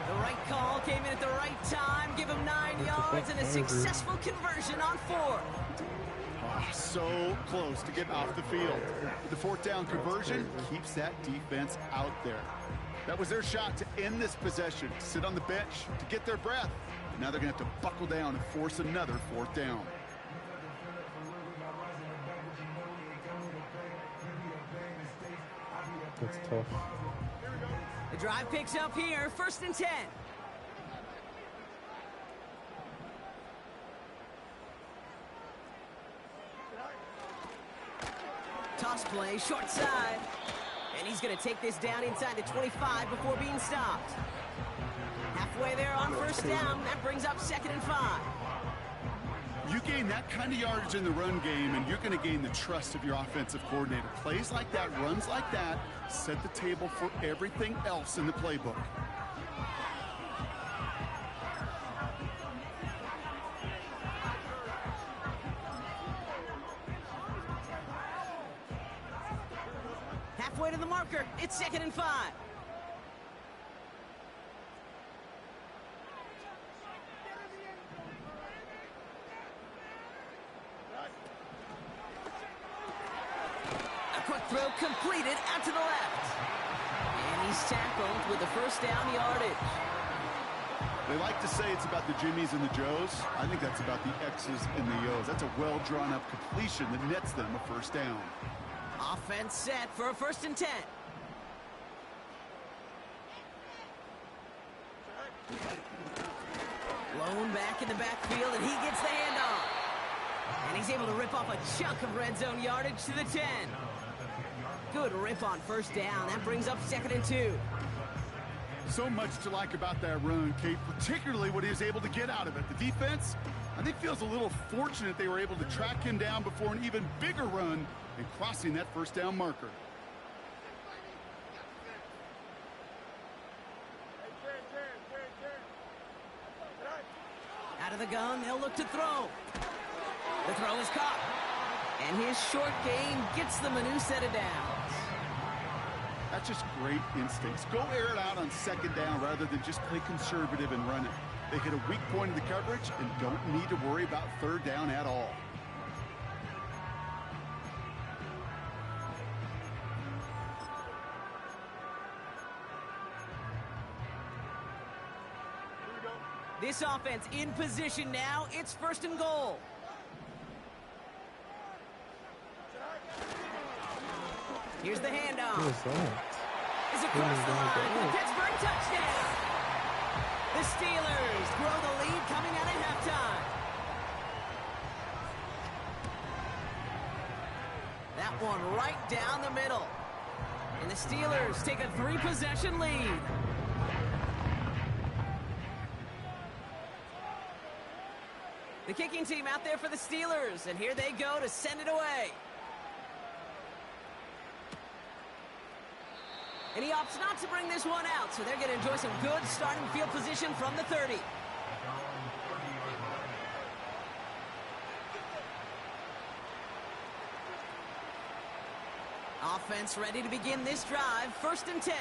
The right call came in at the right time. Give him 9 yards and a successful conversion on 4. Oh, so close to getting off the field. The 4th down conversion keeps that defense out there. That was their shot to end this possession, to sit on the bench, to get their breath. Now they're going to have to buckle down and force another 4th down. That's tough. The drive picks up here, 1st and 10. Toss play, short side. And he's going to take this down inside the 25 before being stopped. Halfway there on 1st down, that brings up 2nd and 5. You gain that kind of yardage in the run game, and you're going to gain the trust of your offensive coordinator. Plays like that, runs like that, set the table for everything else in the playbook. Halfway to the marker, it's 2nd and 5. Throw completed out to the left. And he's tackled with the 1st down yardage. They like to say it's about the Jimmies and the Joes. I think that's about the X's and the O's. That's a well-drawn-up completion that nets them a 1st down. Offense set for a 1st and 10. Blown back in the backfield, and he gets the handoff. And he's able to rip off a chunk of red zone yardage to the 10. Good rip on 1st down. That brings up 2nd and 2. So much to like about that run, Kate, particularly what he was able to get out of it. The defense, I think, feels a little fortunate they were able to track him down before an even bigger run and crossing that 1st down marker. Out of the gun, they'll look to throw. The throw is caught. And his short game gets them a new set of downs. That's just great instincts. Go air it out on 2nd down rather than just play conservative and run it. They hit a weak point in the coverage and don't need to worry about 3rd down at all. This offense in position now. It's 1st and goal. Here's the handoff. What is that? Is across the line for the Pittsburgh touchdown. The Steelers grow the lead coming out at halftime. That one right down the middle. And the Steelers take a 3-possession lead. The kicking team out there for the Steelers, and here they go to send it away. And he opts not to bring this one out, so they're going to enjoy some good starting field position from the 30. Offense ready to begin this drive, 1st and 10.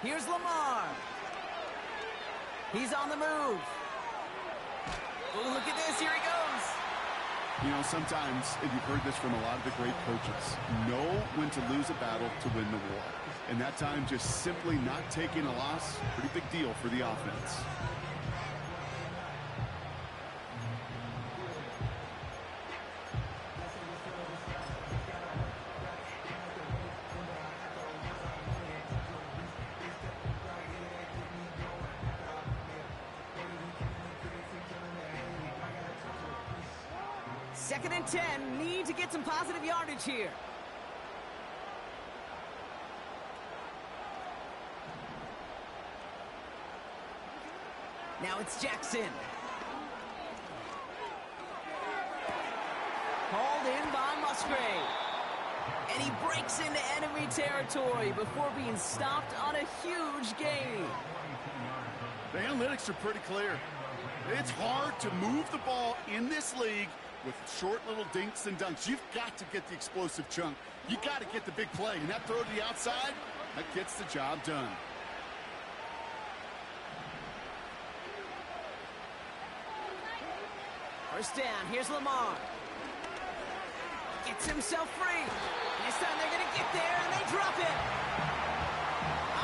Here's Lamar. He's on the move. Oh, look at this. Here he goes. You know, sometimes, and you've heard this from a lot of the great coaches, know when to lose a battle to win the war. And that time, just simply not taking a loss, pretty big deal for the offense. Second and 10, need to get some positive yardage here. Now it's Jackson. Hauled in by Musgrave. And he breaks into enemy territory before being stopped on a huge gain. The analytics are pretty clear. It's hard to move the ball in this league with short little dinks and dunks. You've got to get the explosive chunk. You got to get the big play. And that throw to the outside, that gets the job done. First down, here's Lamar. Gets himself free. This time they're going to get there, and they drop it.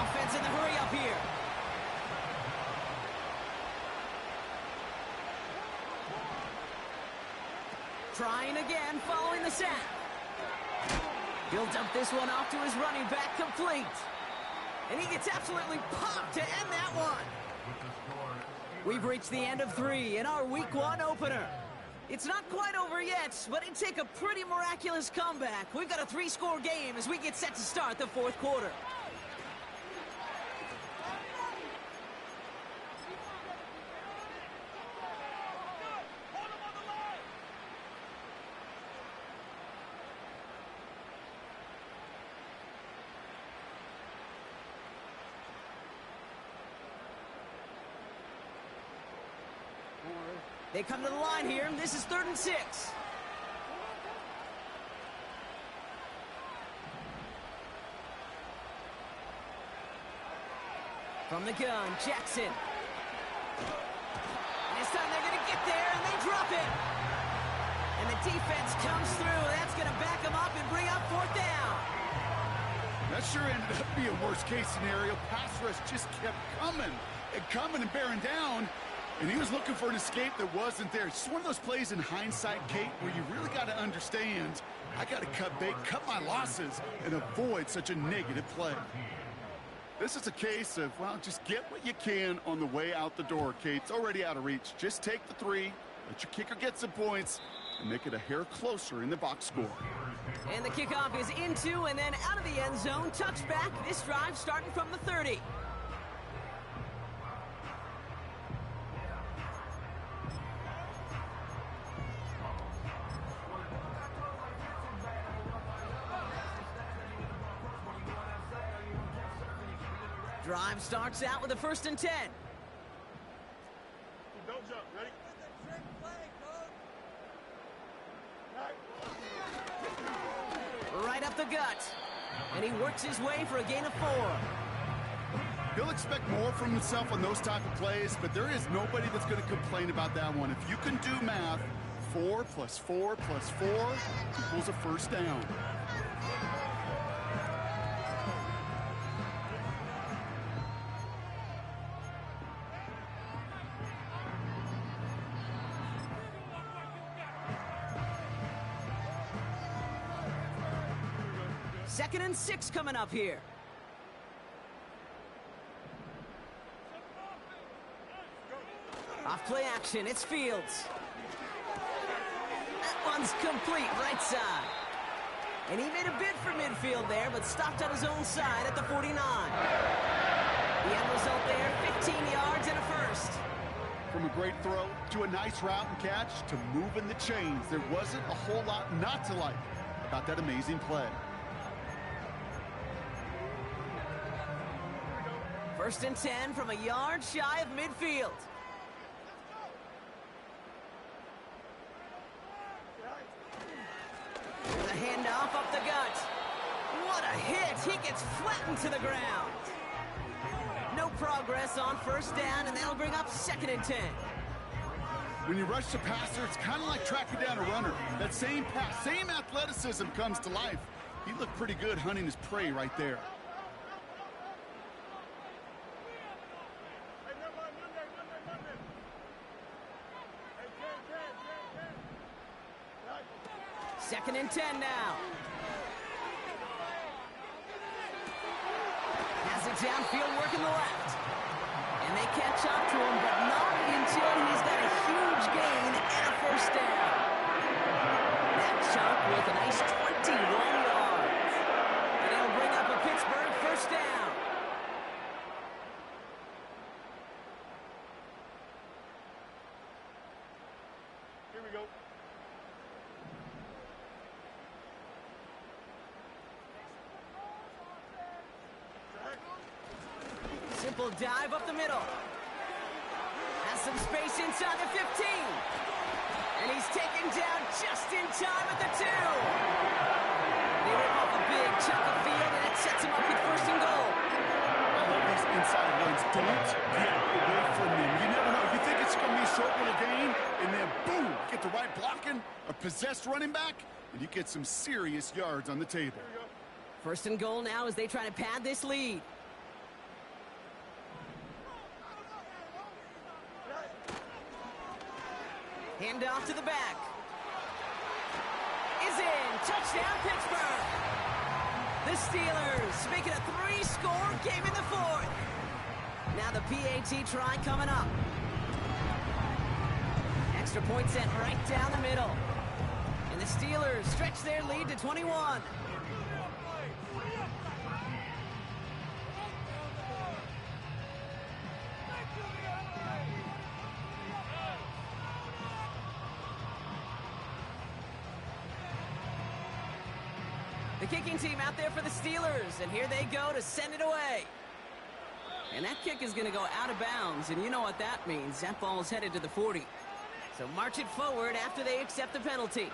Offense in the hurry up here. Trying again, following the sack. He'll dump this one off to his running back, complete. And he gets absolutely popped to end that one. We've reached the end of 3 in our Week 1 opener. It's not quite over yet, but it'd take a pretty miraculous comeback. We've got a 3-score game as we get set to start the 4th quarter. They come to the line here, and this is 3rd and 6. From the gun, Jackson. And this time they're going to get there, and they drop it. And the defense comes through. That's going to back them up and bring up 4th down. That sure ended up being a worst-case scenario. Pass rush just kept coming and bearing down. And he was looking for an escape that wasn't there. It's one of those plays in hindsight, Kate, where you really got to understand, I got to cut my losses, and avoid such a negative play. This is a case of, well, just get what you can on the way out the door, Kate. It's already out of reach. Just take the 3, let your kicker get some points, and make it a hair closer in the box score. And the kickoff is into and then out of the end zone. Touchback. This drive starting from the 30. Drive starts out with a 1st and 10. Don't jump. Ready? Right up the gut. And he works his way for a gain of 4. He'll expect more from himself on those type of plays, but there is nobody that's going to complain about that one. If you can do math, 4 plus 4 plus 4 equals a 1st down. Second and 6 coming up here. Off play action, it's Fields. That one's complete, right side. And he made a bid for midfield there, but stopped on his own side at the 49. The end result there, 15 yards and a 1st. From a great throw to a nice route and catch to moving the chains, there wasn't a whole lot not to like about that amazing play. 1st and 10 from a yard shy of midfield. There's a handoff up the gut. What a hit! He gets flattened to the ground. No progress on 1st down, and that'll bring up 2nd and 10. When you rush the passer, it's kind of like tracking down a runner. That same pass, same athleticism comes to life. He looked pretty good hunting his prey right there. Second and 10 now. Has it downfield, working the left. And they catch up to him, but not until he's got a huge gain and a first down. That chunk with a nice 21 yards. And it'll bring up a Pittsburgh first down. Here we go. Simple dive up the middle. Has some space inside the 15. And he's taken down just in time at the 2. They rip off a big chunk of field, and it sets him up with first and goal. I love these inside runs. Don't get away from them. You never know. You think it's going to be a short little gain, and then boom, get the right blocking, a possessed running back, and you get some serious yards on the table. First and goal now as they try to pad this lead. Hand off to the back. Is in. Touchdown, Pittsburgh. The Steelers make it a 3-score game in the 4th. Now the PAT try coming up. Extra point sent right down the middle. And the Steelers stretch their lead to 21. The kicking team out there for the Steelers, and here they go to send it away. And that kick is going to go out of bounds, and you know what that means. That ball is headed to the 40. So march it forward after they accept the penalty.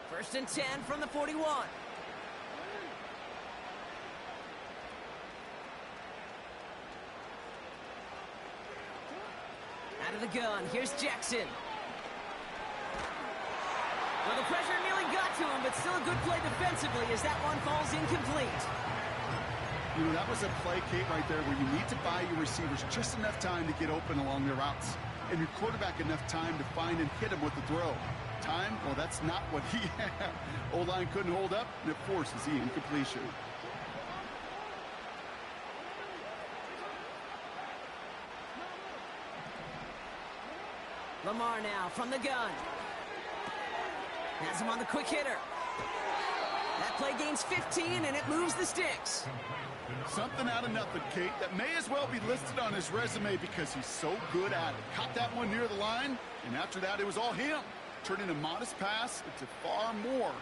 First and 10 from the 41. Out of the gun, here's Jackson. Well, the pressure nearly got to him, but still a good play defensively as that one falls incomplete. You know, that was a play, Kate, right there where you need to buy your receivers just enough time to get open along their routes. And your quarterback enough time to find and hit him with the throw. Time? Well, that's not what he had. O-line couldn't hold up, and it forces the incompletion. Lamar now from the gun. Has him on the quick hitter. That play gains 15, and it moves the sticks. Something out of nothing, Kate, that may as well be listed on his resume because he's so good at it. Caught that one near the line, and after that, it was all him. Turning a modest pass into far more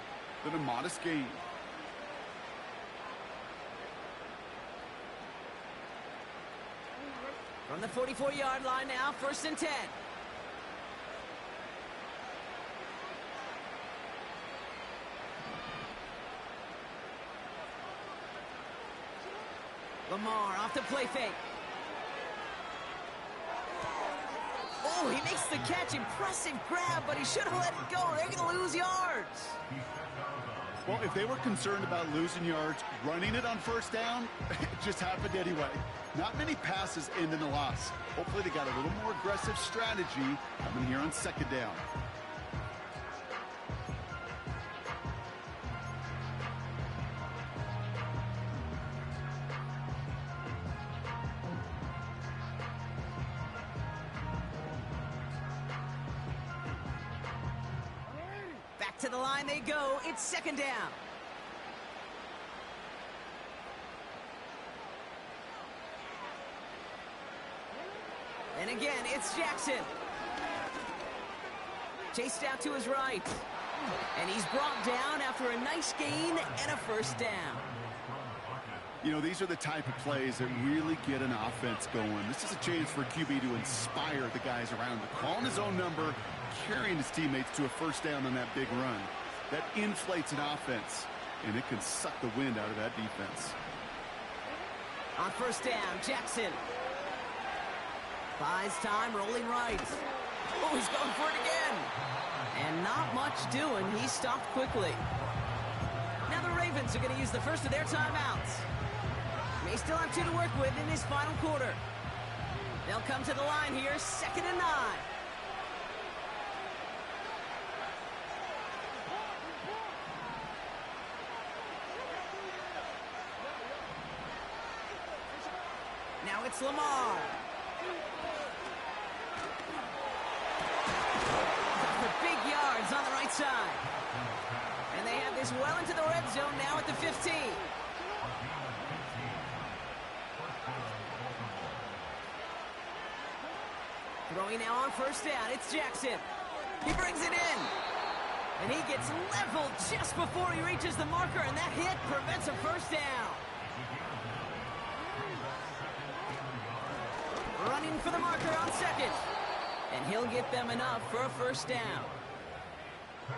than a modest gain. From the 44-yard line now, first and 10. Lamar off the play fake. Oh, he makes the catch. Impressive grab, but he should have let it go. They're going to lose yards. Well, if they were concerned about losing yards, running it on first down, it just happened anyway. Not many passes end in a loss. Hopefully they got a little more aggressive strategy coming here on second down. To the line they go. It's second down. And again, it's Jackson. Chased out to his right. And he's brought down after a nice gain and a first down. You know, these are the type of plays that really get an offense going. This is a chance for QB to inspire the guys around him. Calling his own number, carrying his teammates to a first down on that big run. That inflates an offense, and it can suck the wind out of that defense. On first down, Jackson. Buys time, rolling right. Oh, he's going for it again. And not much doing. He stopped quickly. Now the Ravens are going to use the first of their timeouts. May still have 2 to work with in his final quarter. They'll come to the line here, 2nd and 9. Now it's Lamar. The big yards on the right side. And they have this well into the red zone now at the 15. Throwing now on first down, it's Jackson. He brings it in. And he gets leveled just before he reaches the marker, and that hit prevents a first down. Running for the marker on second. And he'll get them enough for a first down.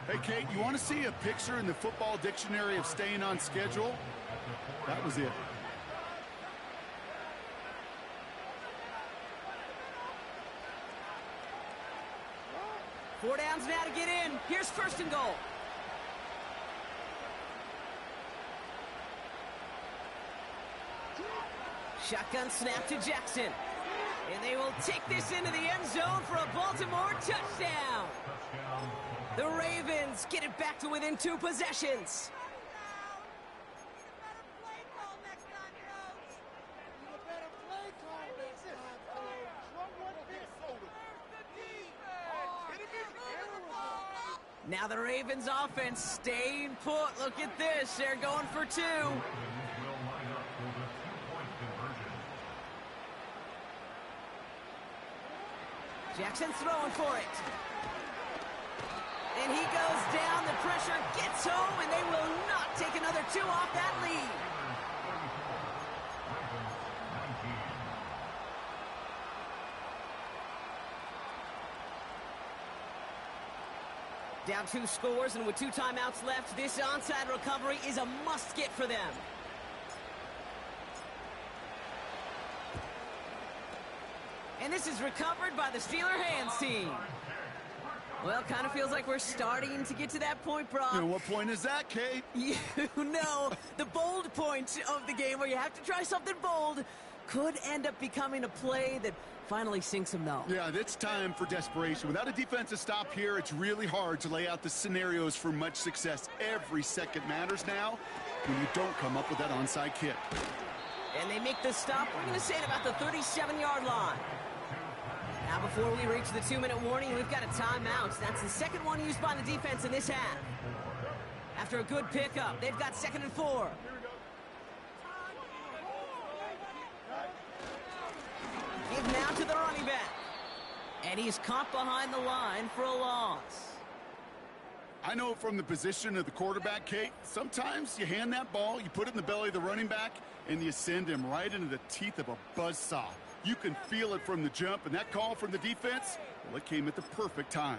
Hey, Kate, you want to see a picture in the football dictionary of staying on schedule? That was it. Four downs now to get in. Here's first and goal. Shotgun snap to Jackson. And they will take this into the end zone for a Baltimore touchdown. The Ravens get it back to within 2 possessions. Now the Ravens offense staying put. Look at this. They're going for 2. Jackson's throwing for it. And he goes down. The pressure gets home, and they will not take another 2 off that lead. Down 2 scores, and with 2 timeouts left, this onside recovery is a must-get for them. And this is recovered by the Steeler hands team. Well, kind of feels like we're starting to get to that point, Brock. And what point is that, Kate? You know, the bold point of the game where you have to try something bold could end up becoming a play that finally sinks them, though. Yeah, it's time for desperation. Without a defensive stop here, it's really hard to lay out the scenarios for much success. Every second matters now when you don't come up with that onside kick. And they make the stop, we're going to say at about the 37-yard line. Now, before we reach the 2-minute warning, we've got a timeout. That's the second one used by the defense in this half. After a good pickup, they've got 2nd and 4. Give now to the running back. And he's caught behind the line for a loss. I know from the position of the quarterback, Kate, sometimes you hand that ball, you put it in the belly of the running back, and you send him right into the teeth of a buzzsaw. You can feel it from the jump, and that call from the defense, well, it came at the perfect time.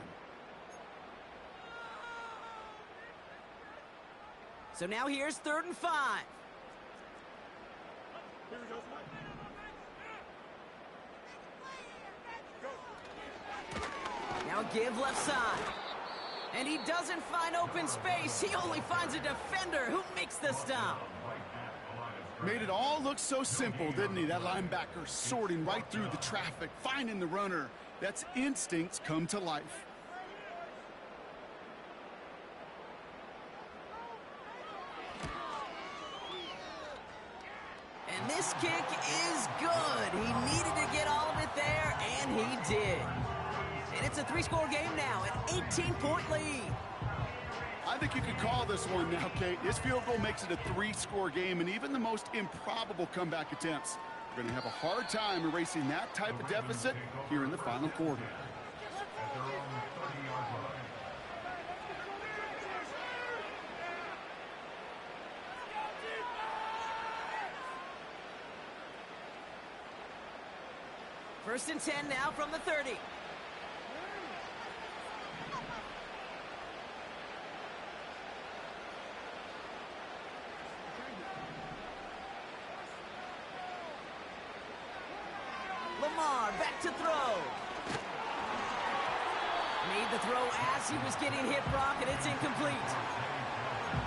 So now here's 3rd and 5. Now give left side. And he doesn't find open space. He only finds a defender who makes the stop. Made it all look so simple, didn't he? That linebacker sorting right through the traffic, finding the runner. That's instincts come to life. And this kick is good. He needed to get all of it there, and he did. And it's a 3-score game now, an 18-point lead. I think you could call this one now, Kate. This field goal makes it a 3-score game, and even the most improbable comeback attempts are going to have a hard time erasing that type of deficit here in the final quarter. First and 10 now from the 30. back to throw. Made the throw as he was getting hit, Brock, and it's incomplete.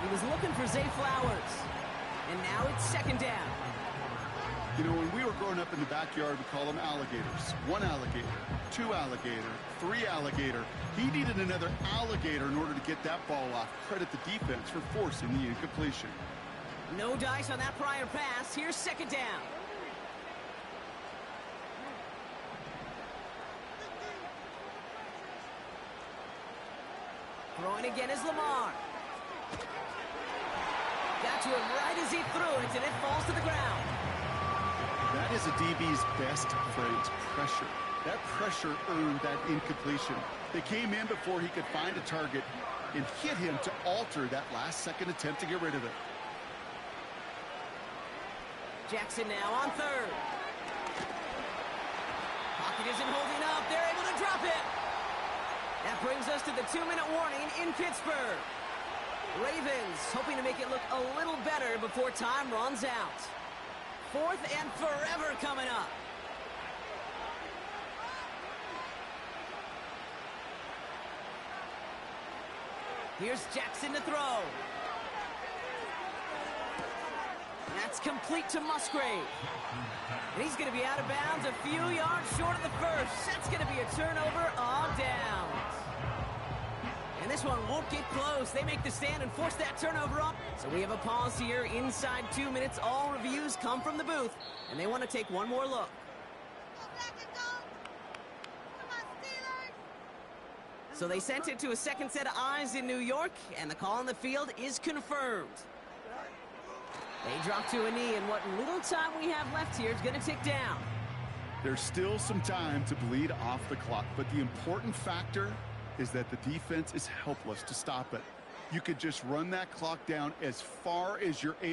He was looking for Zay Flowers. And now it's second down. You know, when we were growing up in the backyard, we call them alligators. 1 alligator, 2 alligator, 3 alligator. He needed another alligator in order to get that ball off. Credit the defense for forcing the incompletion. No dice on that prior pass. Here's second down. Throwing again is Lamar. Got to him right as he threw it, and it falls to the ground. That is a DB's best friend, pressure. That pressure earned that incompletion. They came in before he could find a target and hit him to alter that last-second attempt to get rid of it. Jackson now on third. Pocket isn't holding up. They're able to drop it. That brings us to the 2-minute warning in Pittsburgh. Ravens hoping to make it look a little better before time runs out. 4th and forever coming up. Here's Jackson to throw. That's complete to Musgrave. And he's going to be out of bounds a few yards short of the first. That's going to be a turnover on downs. And this one won't get close. They make the stand and force that turnover up. So we have a pause here inside 2 minutes. All reviews come from the booth, and they want to take one more look. So they sent it to a second set of eyes in New York, and the call on the field is confirmed. They drop to a knee, and what little time we have left here is going to tick down. There's still some time to bleed off the clock, but the important factor is that the defense is helpless to stop it. You could just run that clock down as far as you're able.